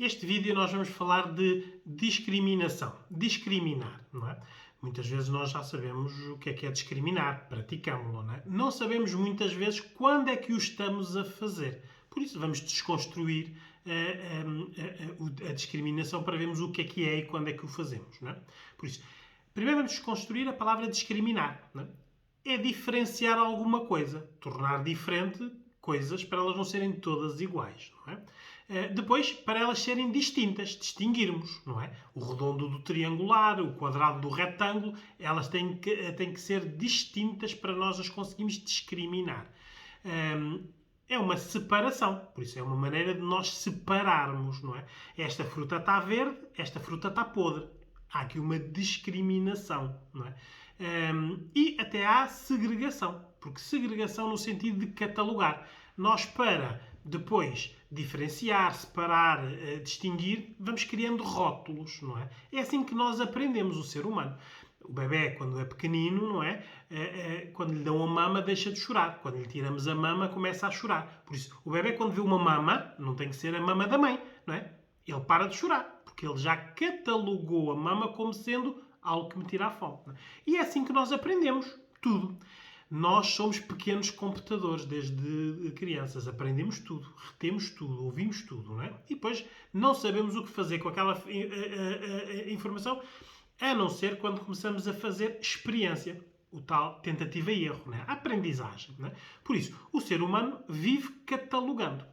Este vídeo nós vamos falar de discriminação. Discriminar, não é? Muitas vezes nós já sabemos o que é discriminar, praticámo-lo, não é? Não sabemos muitas vezes quando é que o estamos a fazer. Por isso vamos desconstruir a discriminação para vermos o que é e quando é que o fazemos, não é? Por isso, primeiro vamos desconstruir a palavra discriminar, não é? É diferenciar alguma coisa, tornar diferente coisas para elas não serem todas iguais, não é? Depois, para elas serem distintas, distinguirmos, não é? O redondo do triangular, o quadrado do retângulo, elas têm que ser distintas para nós as conseguirmos discriminar. É uma separação, por isso é uma maneira de nós separarmos, não é? Esta fruta está verde, esta fruta está podre. Há aqui uma discriminação, não é? E até há segregação, porque segregação no sentido de catalogar. Nós, para depois diferenciar, separar, distinguir, vamos criando rótulos, não é? É assim que nós aprendemos, o ser humano. O bebê, quando é pequenino, não é? Quando lhe dão a mama, deixa de chorar. Quando lhe tiramos a mama, começa a chorar. Por isso, o bebê, quando vê uma mama, não tem que ser a mama da mãe, não é? Ele para de chorar, porque ele já catalogou a mama como sendo algo que me tira a fome. Não é? E é assim que nós aprendemos tudo. Nós somos pequenos computadores desde crianças. Aprendemos tudo, retemos tudo, ouvimos tudo, não é? E depois não sabemos o que fazer com aquela informação, a não ser quando começamos a fazer experiência, o tal tentativa e erro, não é? A aprendizagem. Não é? Por isso, o ser humano vive catalogando.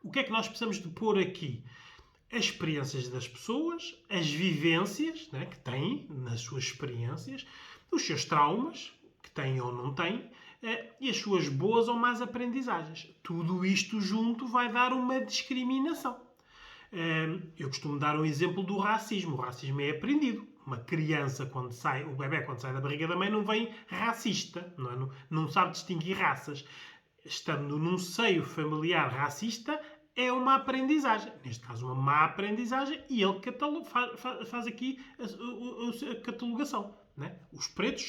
O que é que nós precisamos de pôr aqui? As experiências das pessoas, as vivências, né, que têm nas suas experiências, os seus traumas, que têm ou não têm, e as suas boas ou más aprendizagens. Tudo isto junto vai dar uma discriminação. Eu costumo dar um exemplo do racismo. O racismo é aprendido. Uma criança, o bebê quando sai da barriga da mãe, não vem racista, não sabe distinguir raças. Estando num seio familiar racista, é uma aprendizagem. Neste caso, uma má aprendizagem, e ele faz aqui a catalogação. Né? Os pretos,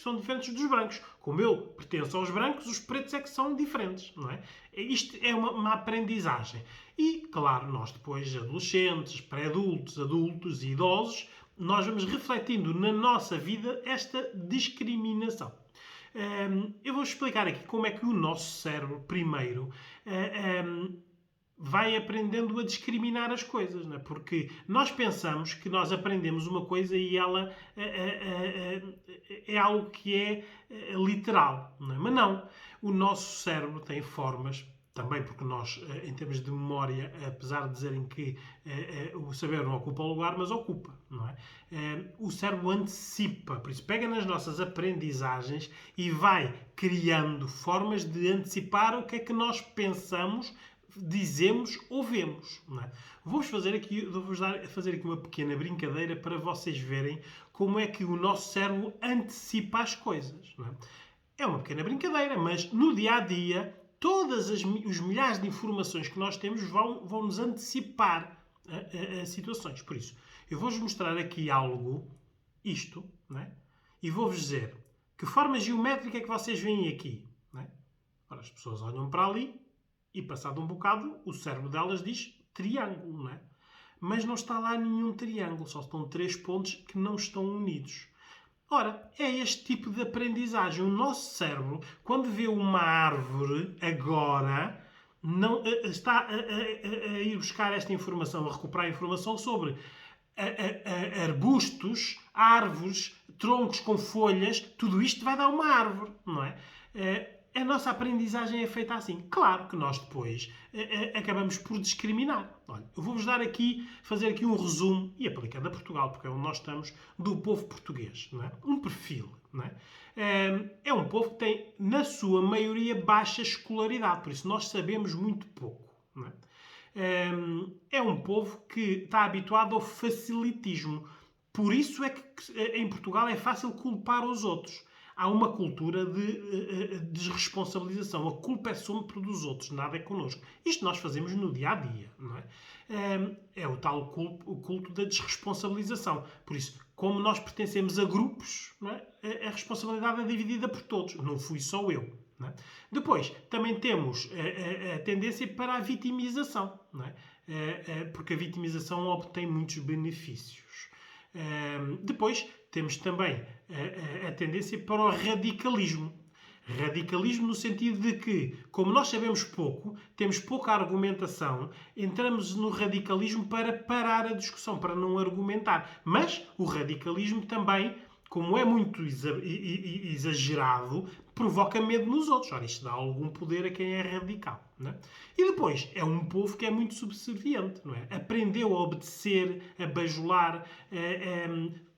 são diferentes dos brancos. Como eu pertenço aos brancos, os pretos é que são diferentes. Não é? Isto é uma aprendizagem. E, claro, nós depois, adolescentes, pré-adultos, adultos e idosos, nós vamos refletindo na nossa vida esta discriminação. Eu vou explicar aqui como é que o nosso cérebro, primeiro, vai aprendendo a discriminar as coisas, não é? Porque nós pensamos que nós aprendemos uma coisa e ela é algo que é literal, não é? Mas não. O nosso cérebro tem formas, também porque nós, em termos de memória, apesar de dizerem que o saber não ocupa o lugar, mas ocupa, não é? O cérebro antecipa, por isso pega nas nossas aprendizagens e vai criando formas de antecipar o que é que nós pensamos, dizemos ou vemos. Não é? Vou-vos fazer aqui uma pequena brincadeira para vocês verem como é que o nosso cérebro antecipa as coisas. Não é? É uma pequena brincadeira, mas no dia-a-dia todas os milhares de informações que nós temos vão nos antecipar a situações. Por isso, eu vou-vos mostrar aqui algo, isto, não é? E vou-vos dizer que forma geométrica é que vocês veem aqui. Não é? Ora, as pessoas olham para ali e, passado um bocado, o cérebro delas diz triângulo, não é? Mas não está lá nenhum triângulo, só estão 3 pontos que não estão unidos. Ora, é este tipo de aprendizagem. O nosso cérebro, quando vê uma árvore agora, não, está a ir buscar esta informação, a recuperar a informação sobre arbustos, árvores, troncos com folhas, tudo isto vai dar uma árvore, não é? A nossa aprendizagem é feita assim. Claro que nós depois acabamos por discriminar. Olha, eu vou-vos fazer aqui um resumo, e aplicando a Portugal, porque é onde nós estamos, do povo português. Não é? Um perfil. Não é? É um povo que tem, na sua maioria, baixa escolaridade. Por isso, nós sabemos muito pouco. Não é? É um povo que está habituado ao facilitismo. Por isso é que em Portugal é fácil culpar os outros. Há uma cultura de desresponsabilização. A culpa é sempre dos outros, nada é connosco. Isto nós fazemos no dia-a-dia, não é? É o tal culto da desresponsabilização. Por isso, como nós pertencemos a grupos, não é? A responsabilidade é dividida por todos. Não fui só eu. Não é? Depois, também temos a tendência para a vitimização. Não é? porque a vitimização obtém muitos benefícios. Depois temos também a tendência para o radicalismo. Radicalismo no sentido de que, como nós sabemos pouco, temos pouca argumentação, entramos no radicalismo para parar a discussão, para não argumentar. Mas o radicalismo também, como é muito exagerado, provoca medo nos outros. Ora, isto dá algum poder a quem é radical. Não é? E depois, é um povo que é muito subserviente. Não é? Aprendeu a obedecer, a bajular.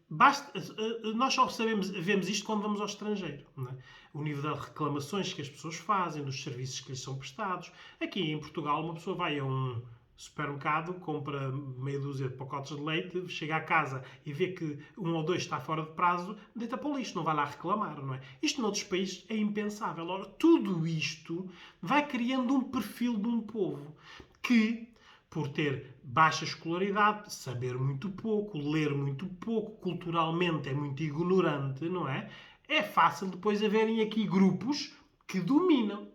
Nós só vemos isto quando vamos ao estrangeiro. Não é? O nível de reclamações que as pessoas fazem, dos serviços que lhes são prestados. Aqui em Portugal, uma pessoa vai a um supermercado, compra meia dúzia de pacotes de leite, chega à casa e vê que um ou dois está fora de prazo, deita para o lixo, não vai lá reclamar, não é? Isto noutros países é impensável. Ora, tudo isto vai criando um perfil de um povo que, por ter baixa escolaridade, saber muito pouco, ler muito pouco, culturalmente é muito ignorante, não é? É fácil depois haverem aqui grupos que dominam.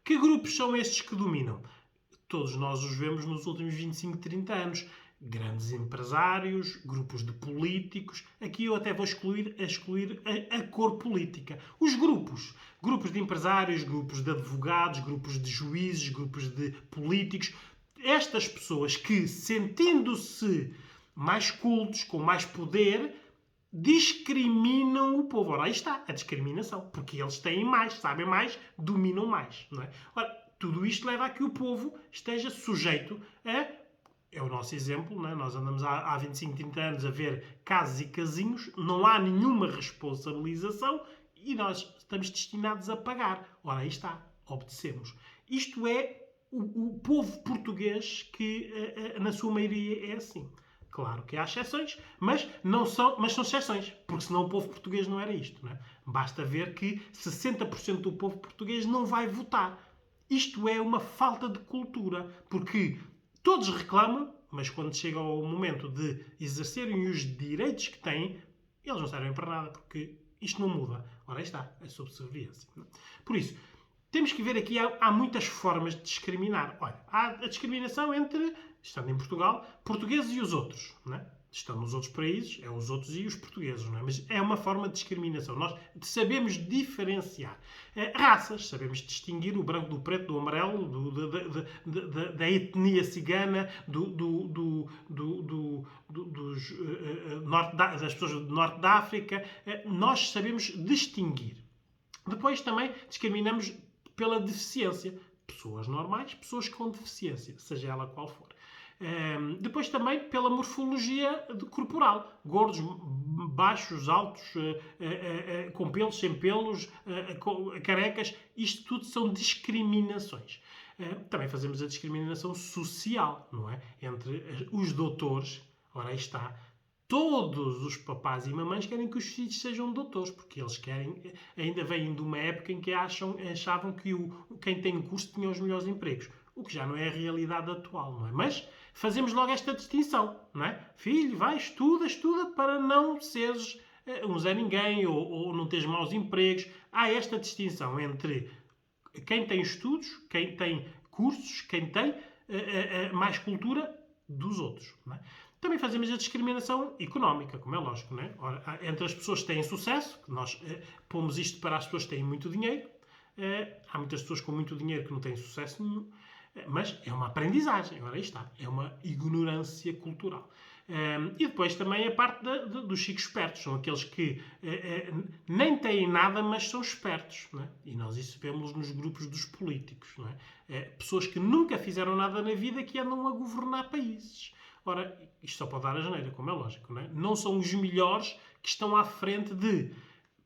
Que grupos são estes que dominam? Todos nós os vemos nos últimos 25, 30 anos. Grandes empresários, grupos de políticos. Aqui eu até vou excluir a cor política. Os grupos. Grupos de empresários, grupos de advogados, grupos de juízes, grupos de políticos. Estas pessoas que, sentindo-se mais cultos, com mais poder, discriminam o povo. Ora, aí está a discriminação. Porque eles têm mais, sabem mais, dominam mais. Não é? Ora, tudo isto leva a que o povo esteja sujeito a... É o nosso exemplo, não é? Nós andamos há 25, 30 anos a ver casos e casinhos, não há nenhuma responsabilização e nós estamos destinados a pagar. Ora, aí está, obedecemos. Isto é o povo português que, na sua maioria, é assim. Claro que há exceções, mas são exceções, porque senão o povo português não era isto. Não é? Basta ver que 60% do povo português não vai votar. Isto é uma falta de cultura, porque todos reclamam, mas quando chega ao momento de exercerem os direitos que têm, eles não servem para nada, porque isto não muda. Ora, aí está, a subserviência. Por isso, temos que ver aqui, há muitas formas de discriminar. Olha, há a discriminação entre, estando em Portugal, portugueses e os outros. Não é? Estão nos outros países, é os outros e os portugueses. Não é? Mas é uma forma de discriminação. Nós sabemos diferenciar. Raças, sabemos distinguir o branco do preto, do amarelo, da etnia cigana, das pessoas do norte da África. Nós sabemos distinguir. Depois também discriminamos pela deficiência. Pessoas normais, pessoas com deficiência, seja ela qual for. Depois também pela morfologia corporal. Gordos, baixos, altos, com pelos, sem pelos, carecas. Isto tudo são discriminações. Também fazemos a discriminação social, não é? Entre os doutores. Ora, aí está. Todos os papás e mamães querem que os filhos sejam doutores, porque eles querem, ainda vêm de uma época em que achavam que quem tem curso tinha os melhores empregos, o que já não é a realidade atual, não é? Mas fazemos logo esta distinção, não é? Filho, vai, estuda para não seres um Zé Ninguém ou não teres maus empregos. Há esta distinção entre quem tem estudos, quem tem cursos, quem tem mais cultura dos outros, não é? Também fazemos a discriminação económica, como é lógico, não é? Ora, entre as pessoas que têm sucesso, que nós pomos isto para as pessoas que têm muito dinheiro, há muitas pessoas com muito dinheiro que não têm sucesso nenhum, mas é uma aprendizagem, ora aí está, é uma ignorância cultural. E depois também a parte dos chicos espertos, são aqueles que nem têm nada, mas são espertos, não é? E nós isso vemos nos grupos dos políticos, não é? Pessoas que nunca fizeram nada na vida que andam a governar países. Ora, isto só pode dar a geneira, como é lógico, não é? Não são os melhores que estão à frente de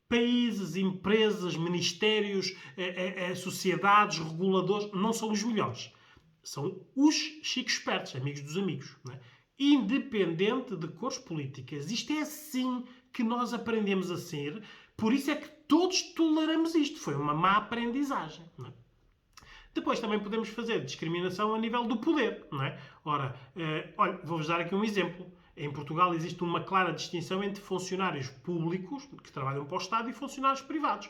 países, empresas, ministérios, sociedades, reguladores, não são os melhores. São os chicos espertos, amigos dos amigos, não é? Independente de cores políticas. Isto é assim que nós aprendemos a ser, por isso é que todos toleramos isto. Foi uma má aprendizagem, não é? Depois também podemos fazer discriminação a nível do poder, não é? Ora, olha, vou-vos dar aqui um exemplo. Em Portugal existe uma clara distinção entre funcionários públicos, que trabalham para o Estado, e funcionários privados.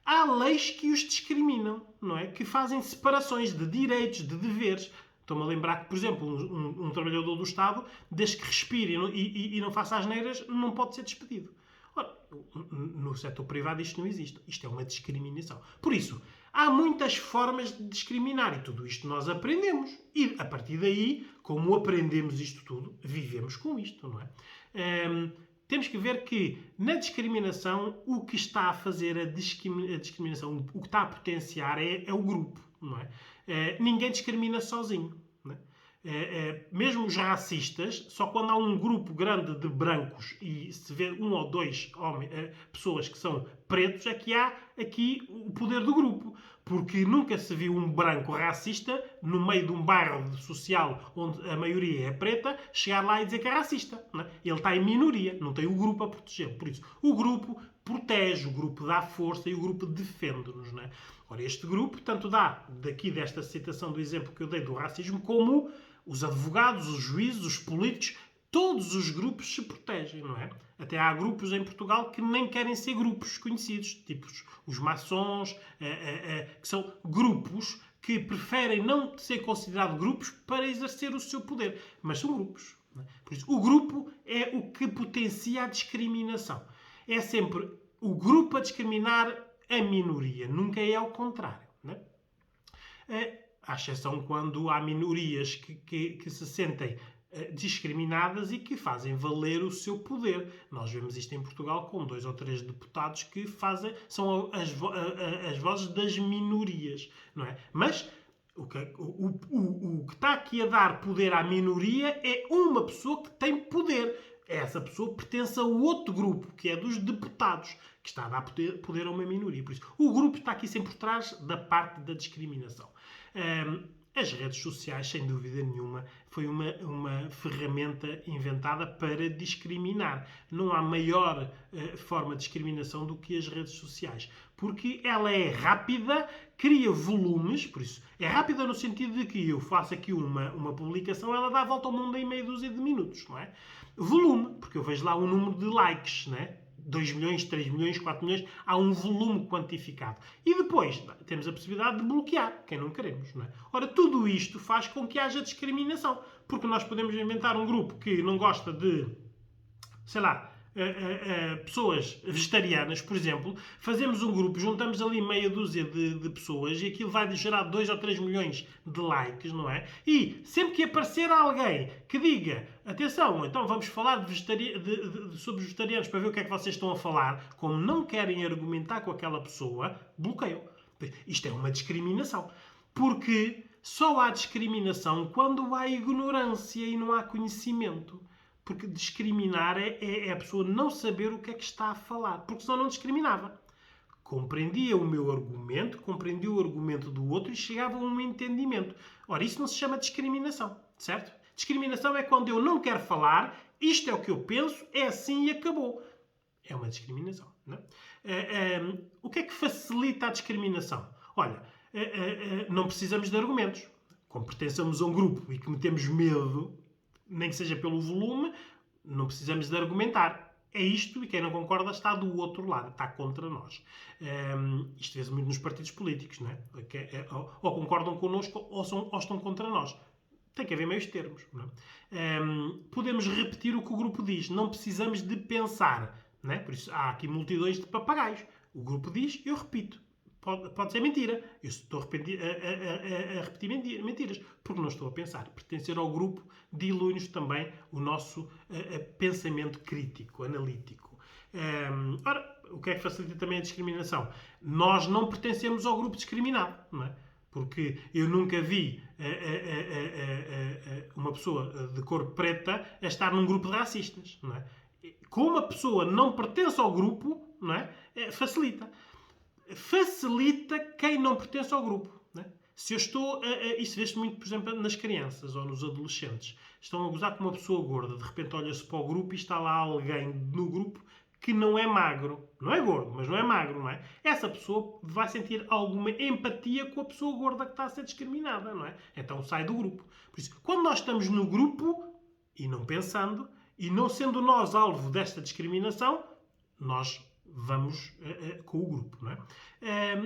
Há leis que os discriminam, não é? Que fazem separações de direitos, de deveres. Estou-me a lembrar que, por exemplo, um trabalhador do Estado, desde que respire e não faça asneiras, não pode ser despedido. Ora, no setor privado isto não existe. Isto é uma discriminação. Por isso, há muitas formas de discriminar e tudo isto nós aprendemos. E, a partir daí, como aprendemos isto tudo, vivemos com isto, não é? Temos que ver que, na discriminação, o que está a fazer a discriminação, o que está a potenciar é o grupo, não é? Ninguém discrimina sozinho, não é? Mesmo os racistas, só quando há um grupo grande de brancos e se vê um ou dois pessoas que são pretos, é que há aqui o poder do grupo. Porque nunca se viu um branco racista no meio de um bairro social onde a maioria é preta, chegar lá e dizer que é racista. Não é? Ele está em minoria, não tem o grupo a proteger. Por isso, o grupo protege, o grupo dá força e o grupo defende-nos. Não é? Ora, este grupo tanto dá, daqui desta citação do exemplo que eu dei do racismo, como os advogados, os juízes, os políticos, todos os grupos se protegem, não é? Até há grupos em Portugal que nem querem ser grupos conhecidos, tipo os maçons, que são grupos que preferem não ser considerados grupos para exercer o seu poder, mas são grupos. Não é? Por isso, o grupo é o que potencia a discriminação. É sempre o grupo a discriminar a minoria, nunca é ao contrário. Não é? À exceção quando há minorias que se sentem discriminadas e que fazem valer o seu poder. Nós vemos isto em Portugal com 2 ou 3 deputados que são as vozes das minorias, não é? Mas o que está aqui a dar poder à minoria é uma pessoa que tem poder. Essa pessoa pertence a outro grupo, que é dos deputados, que está a dar poder a uma minoria. Por isso, o grupo está aqui sempre por trás da parte da discriminação. As redes sociais, sem dúvida nenhuma, foi uma ferramenta inventada para discriminar. Não há maior forma de discriminação do que as redes sociais. Porque ela é rápida, cria volumes, por isso, é rápida no sentido de que eu faço aqui uma publicação, ela dá a volta ao mundo em meia dúzia de minutos, não é? Volume, porque eu vejo lá o número de likes, não é? 2 milhões, 3 milhões, 4 milhões, há um volume quantificado. E depois temos a possibilidade de bloquear, quem não queremos, não é? Ora, tudo isto faz com que haja discriminação, porque nós podemos inventar um grupo que não gosta de, sei lá, pessoas vegetarianas, por exemplo, fazemos um grupo, juntamos ali meia dúzia de pessoas e aquilo vai gerar 2 ou 3 milhões de likes, não é? E sempre que aparecer alguém que diga, atenção, então vamos falar sobre vegetarianos para ver o que é que vocês estão a falar, como não querem argumentar com aquela pessoa, bloqueiam. Isto é uma discriminação. Porque só há discriminação quando há ignorância e não há conhecimento. Porque discriminar é a pessoa não saber o que é que está a falar. Porque senão não discriminava. Compreendia o meu argumento, compreendia o argumento do outro e chegava a um entendimento. Ora, isso não se chama discriminação, certo? Discriminação é quando eu não quero falar, isto é o que eu penso, é assim e acabou. É uma discriminação. Não é? O que é que facilita a discriminação? Olha, não precisamos de argumentos. Como pertencemos a um grupo e que metemos medo, nem que seja pelo volume, não precisamos de argumentar. É isto e quem não concorda está do outro lado, está contra nós. Isto vê-se muito nos partidos políticos, não é? Ou concordam connosco ou estão contra nós. Tem que haver meios termos. Não é? Podemos repetir o que o grupo diz, não precisamos de pensar. Não é? Por isso há aqui multidões de papagaios. O grupo diz, eu repito. Pode ser mentira. Eu estou a repetir mentiras, porque não estou a pensar. Pertencer ao grupo dilui-nos também o nosso pensamento crítico, analítico. Ora, o que é que facilita também a discriminação? Nós não pertencemos ao grupo discriminado, não é? Porque eu nunca vi uma pessoa de cor preta a estar num grupo de racistas, não é? Como a pessoa não pertence ao grupo, não é? Facilita quem não pertence ao grupo. Né? Se eu estou... isso vê-se muito, por exemplo, nas crianças ou nos adolescentes. Estão a gozar com uma pessoa gorda. De repente olha-se para o grupo e está lá alguém no grupo que não é magro. Não é gordo, mas não é magro, não é? Essa pessoa vai sentir alguma empatia com a pessoa gorda que está a ser discriminada, não é? Então sai do grupo. Por isso, quando nós estamos no grupo, e não pensando, e não sendo nós alvo desta discriminação, nós vamos com o grupo, não é?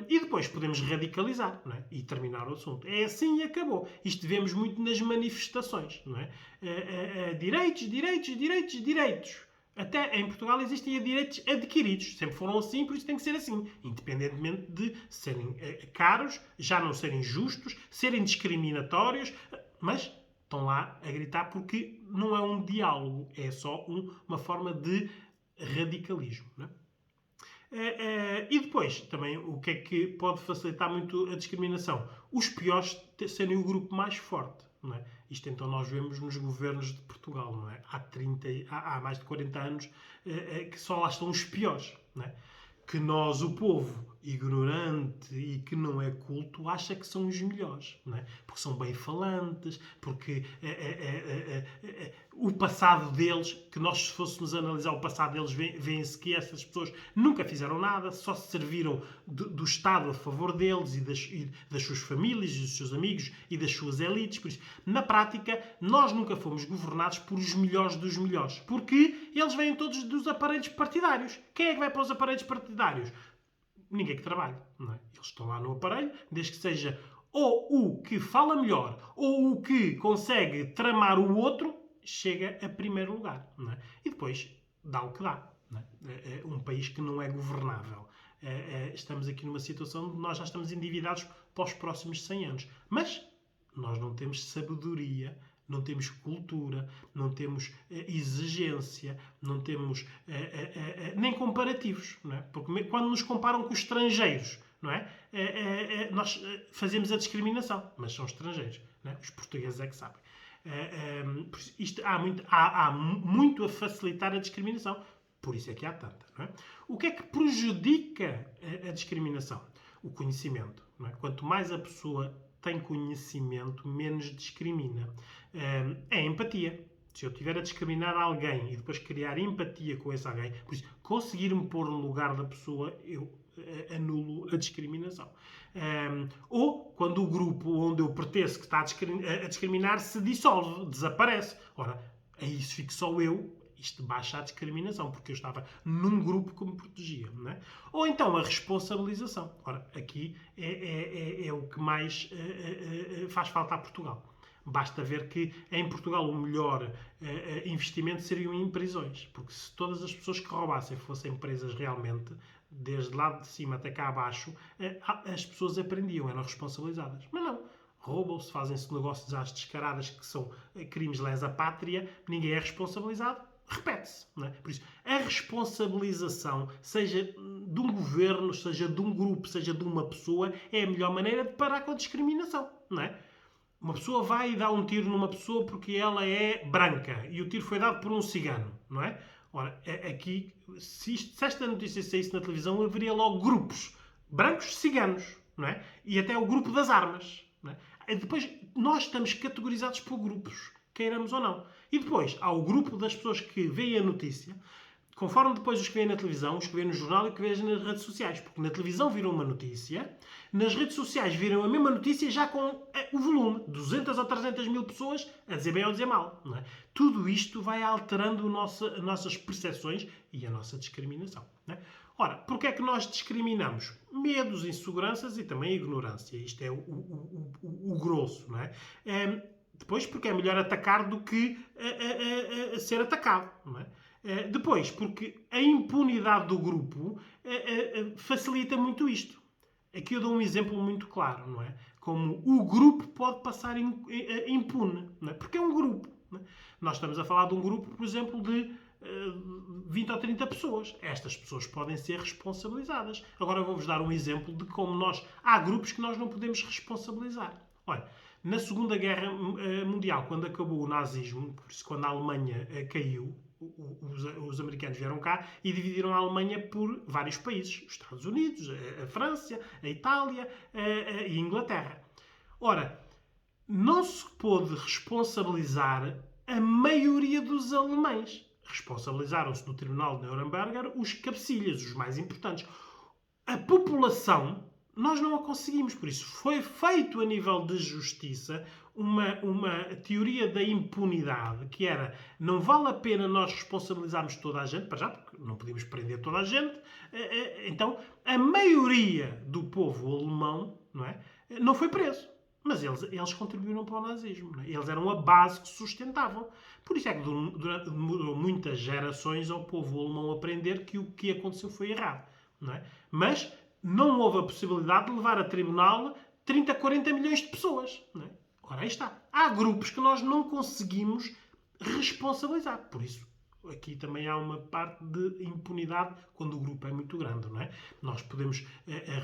E depois podemos radicalizar, não é? E terminar o assunto. É assim e acabou. Isto vemos muito nas manifestações, não é? Direitos, direitos, direitos, direitos. Até em Portugal existem direitos adquiridos. Sempre foram assim, por isso tem que ser assim. Independentemente de serem caros, já não serem justos, serem discriminatórios, mas estão lá a gritar porque não é um diálogo, é só uma forma de radicalismo. Não é? E depois, também, o que é que pode facilitar muito a discriminação? Os piores serem o grupo mais forte. Não é? Isto então nós vemos nos governos de Portugal. Não é? Há mais de 40 anos que só lá estão os piores. Não é? Que nós, o povo ignorante e que não é culto, acha que são os melhores, não é? Porque são bem falantes, porque o passado deles, que nós se fôssemos analisar o passado deles, vê-se que essas pessoas nunca fizeram nada, só se serviram do Estado a favor deles e das suas famílias, e dos seus amigos e das suas elites. Por isso, na prática, nós nunca fomos governados por os melhores dos melhores, porque eles vêm todos dos aparelhos partidários. Quem é que vai para os aparelhos partidários? Ninguém que trabalhe, não é? Eles estão lá no aparelho, desde que seja ou o que fala melhor ou o que consegue tramar o outro, chega a primeiro lugar, não é? E depois dá o que dá, não é? Um país que não é governável. Estamos aqui numa situação onde nós já estamos endividados para os próximos 100 anos. Mas nós não temos sabedoria, não temos cultura, não temos exigência, não temos nem comparativos, não é? Porque quando nos comparam com os estrangeiros, não é? Nós fazemos a discriminação, mas são estrangeiros, não é? Os portugueses é que sabem. Há muito a facilitar a discriminação, por isso é que há tanta, não é? O que é que prejudica a discriminação? O conhecimento, não é? Quanto mais a pessoa tem conhecimento, menos discrimina. É empatia. Se eu estiver a discriminar alguém e depois criar empatia com esse alguém, por isso, conseguir-me pôr no lugar da pessoa, eu anulo a discriminação. Ou quando o grupo onde eu pertenço que está a discriminar se dissolve, desaparece. Ora, aí se fico só eu, isto baixa a discriminação, porque eu estava num grupo que me protegia. Não é? Ou então a responsabilização. Ora, aqui é o que mais faz falta a Portugal. Basta ver que em Portugal o melhor investimento seriam em prisões. Porque se todas as pessoas que roubassem fossem presas realmente, desde lá de cima até cá abaixo, as pessoas aprendiam, eram responsabilizadas. Mas não. Roubam-se, fazem-se negócios às descaradas que são crimes lesa pátria, ninguém é responsabilizado, repete-se. Não é? Por isso, a responsabilização, seja de um governo, seja de um grupo, seja de uma pessoa, é a melhor maneira de parar com a discriminação. Não é? Uma pessoa vai e dá um tiro numa pessoa porque ela é branca e o tiro foi dado por um cigano, não é? Ora, aqui, se esta notícia saísse na televisão, haveria logo grupos brancos ciganos, não é? E até o grupo das armas, não é? Depois, nós estamos categorizados por grupos, queiramos ou não. E depois, há o grupo das pessoas que veem a notícia, conforme depois os que veem na televisão, os que veem no jornal e os que veem nas redes sociais. Porque na televisão viram uma notícia, nas redes sociais viram a mesma notícia já com o volume. 200 ou 300 mil pessoas a dizer bem ou a dizer mal. Não é? Tudo isto vai alterando as nossas percepções e a nossa discriminação. Não é? Ora, porquê é que nós discriminamos? Medos, inseguranças e também ignorância. Isto é o grosso. Não é? Depois, porque é melhor atacar do que ser atacado. Não é? Depois, porque a impunidade do grupo facilita muito isto. Aqui eu dou um exemplo muito claro, não é? Como o grupo pode passar impune, não é? Porque é um grupo. Não é? Nós estamos a falar de um grupo, por exemplo, de 20 ou 30 pessoas. Estas pessoas podem ser responsabilizadas. Agora eu vou-vos dar um exemplo de como há grupos que nós não podemos responsabilizar. Olha, na Segunda Guerra Mundial, quando acabou o nazismo, por isso quando a Alemanha caiu, os americanos vieram cá e dividiram a Alemanha por vários países. Os Estados Unidos, a França, a Itália e a Inglaterra. Ora, não se pôde responsabilizar a maioria dos alemães. Responsabilizaram-se no Tribunal de Nuremberg os cabecilhas, os mais importantes. A população, nós não a conseguimos. Por isso, foi feito a nível de justiça uma teoria da impunidade, que era, não vale a pena nós responsabilizarmos toda a gente, para já, porque não podíamos prender toda a gente, então a maioria do povo alemão, não é, não foi preso. Mas eles contribuíram para o nazismo. Não é? Eles eram a base que sustentavam. Por isso é que demorou muitas gerações ao povo alemão aprender que o que aconteceu foi errado. Não é? Mas não houve a possibilidade de levar a tribunal 30, 40 milhões de pessoas. Não é? Ora, aí está. Há grupos que nós não conseguimos responsabilizar. Por isso, aqui também há uma parte de impunidade quando o grupo é muito grande. Não é? Nós podemos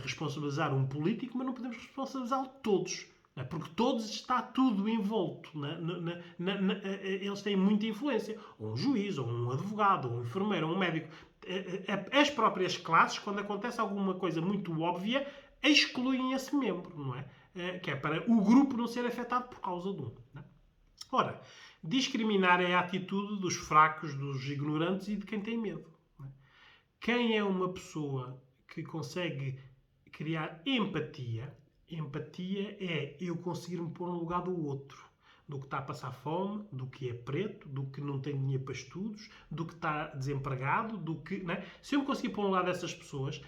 responsabilizar um político, mas não podemos responsabilizá-lo todos. Porque todos está tudo envolto. Eles têm muita influência. Ou um juiz, ou um advogado, ou um enfermeiro, ou um médico. As próprias classes, quando acontece alguma coisa muito óbvia, excluem esse membro, não é? Que é para o grupo não ser afetado por causa de um. Não é? Ora, discriminar é a atitude dos fracos, dos ignorantes e de quem tem medo. Não é? Quem é uma pessoa que consegue criar empatia... Empatia é eu conseguir me pôr no lugar do outro. Do que está a passar fome, do que é preto, do que não tem dinheiro para estudos, do que está desempregado, do que... Não é? Se eu me conseguir pôr no lugar dessas pessoas,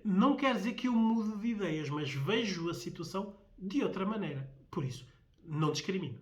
não quer dizer que eu mude de ideias, mas vejo a situação de outra maneira. Por isso, não discrimino.